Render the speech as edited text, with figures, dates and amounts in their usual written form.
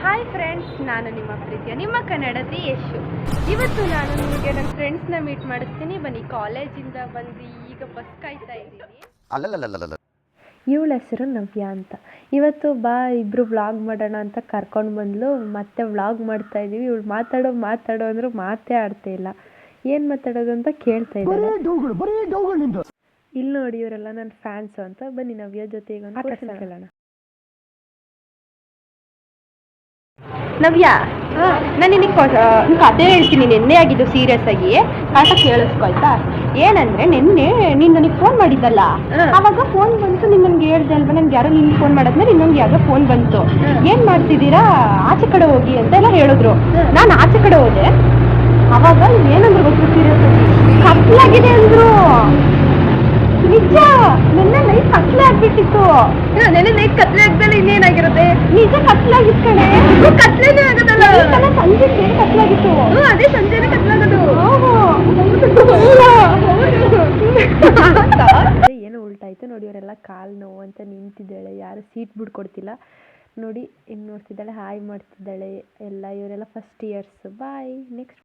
Hi friends, ನಾನು ನಿಮ್ಮ ಪ್ರೀತಿಯ ನಿಮ್ಮ ಕನ್ನಡತಿ ಯಶು. ಇವತ್ತು ನಾನು ನಿಮಗೆ ನನ್ನ ಫ್ರೆಂಡ್ಸ್ನ ಮೀಟ್ ಮಾಡಿಸ್ತೀನಿ. ಬನ್ನಿ, ಕಾಲೇಜಿಂದ ಬಂದು ಈಗ ಬಸ್ ಕಾಯ್ತಾ ಇದ್ದೀನಿ. ಇವಳ ಹೆಸರು ನವ್ಯ ಅಂತ. ಇವತ್ತು ಬಾ ಇಬ್ಬರು ವ್ಲಾಗ್ ಮಾಡೋಣ ಅಂತ ಕರ್ಕೊಂಡು ಬಂದ್ಲು. ಮತ್ತೆ ವ್ಲಾಗ್ ಮಾಡ್ತಾ ಇದ್ದೀವಿ. ಇವಳು ಮಾತಾಡೋ ಅಂದರೂ ಮಾತೇ ಆಡ್ತಾ ಇಲ್ಲ. ಏನು ಮಾತಾಡೋದು ಅಂತ ಕೇಳ್ತಾ ಇದ್ದಾರೆ. ಇಲ್ಲಿ ನೋಡಿ, ಇವರೆಲ್ಲ ನನ್ನ ಫ್ಯಾನ್ಸು ಅಂತ. ಬನ್ನಿ ನವ್ಯ ಜೊತೆ ಈಗ ಒಂದು ಕ್ವೆಶ್ಚನ್ ಕೇಳೋಣ. ನವ್ಯ, ನಾನು ನಿನಗೆ ಕತೆ ಹೇಳ್ತೀನಿ. ನಿನ್ನೆ ಆಗಿದ್ದು ಸೀರಿಯಸ್ ಆಗಿ ಕರೆಕ್ಟಾಗಿ ಕೇಳಿಸ್ಕೊ ಆಯ್ತಾ. ಏನಂದ್ರೆ ನಿನ್ನೆ ನೀನು ನನಗೆ ಫೋನ್ ಮಾಡಿದ್ದಲ್ಲ, ಅವಾಗ ಫೋನ್ ಬಂತು. ನೀನು ನನಗೆ ಹೇಳ್ದೆ ಅಲ್ವಾ, ನನ್ಗೆ ಯಾರೋ ನಿನ್ಗೆ ಫೋನ್ ಮಾಡಾದ್ಮೇಲೆ ಇನ್ನೊಂದು ಯಾವುದೋ ಫೋನ್ ಬಂತು. ಏನು ಮಾಡ್ತಿದ್ದೀರಾ, ಆಚೆ ಕಡೆ ಹೋಗಿ ಅಂತ ಎಲ್ಲ ಹೇಳಿದ್ರು. ನಾನು ಆಚೆ ಕಡೆ ಹೋದೆ. ಅವಾಗ ಏನಂದ್ರು ಗೊತ್ತು, ಸೀರಿಯಸ್ ಆಗಿ ಕತ್ಲಾಗಿದೆ ಅಂದ್ರು. ನಿಜ, ನಿನ್ನೆ ನೈಟ್ ಕತ್ಲೆ ಆಗ್ಬಿಟ್ಟಿತ್ತು. ನೆನ್ನೆ ನೈಟ್ ಕತ್ಲೆ ಆಗ್ದಲ್ಲ ಇನ್ನೇನಾಗಿರುತ್ತೆ? ನಿಜ ಕತ್ಲಾಗಿತ್ತು ಕಣೆ. ಕತ್ಲೇನೇ ಆಗೋದಲ್ಲ, ಸಂಜೆ ಕತ್ಲಾಗಿತ್ತು. ಅದೇ ಸಂಜೆನೇ ಕತ್ಲಾಗೋದು. ಏನೋ ಉಲ್ಟಾಯ್ತು ನೋಡಿ. ಅವರೆಲ್ಲ ಕಾಲು ನೋವು ಅಂತ ನಿಂತಿದ್ದಾಳೆ. ಯಾರು ಸೀಟ್ ಬಿಡ್ಕೊಡ್ತಿಲ್ಲ ನೋಡಿ. ಇನ್ನು ನೋಡ್ತಿದ್ದಾಳೆ, ಹಾಯ್ ಮಾಡ್ತಿದ್ದಾಳೆ ಎಲ್ಲ. ಇವರೆಲ್ಲ ಫಸ್ಟ್ ಇಯರ್ಸ್. ಬಾಯ್. ನೆಕ್ಸ್ಟ್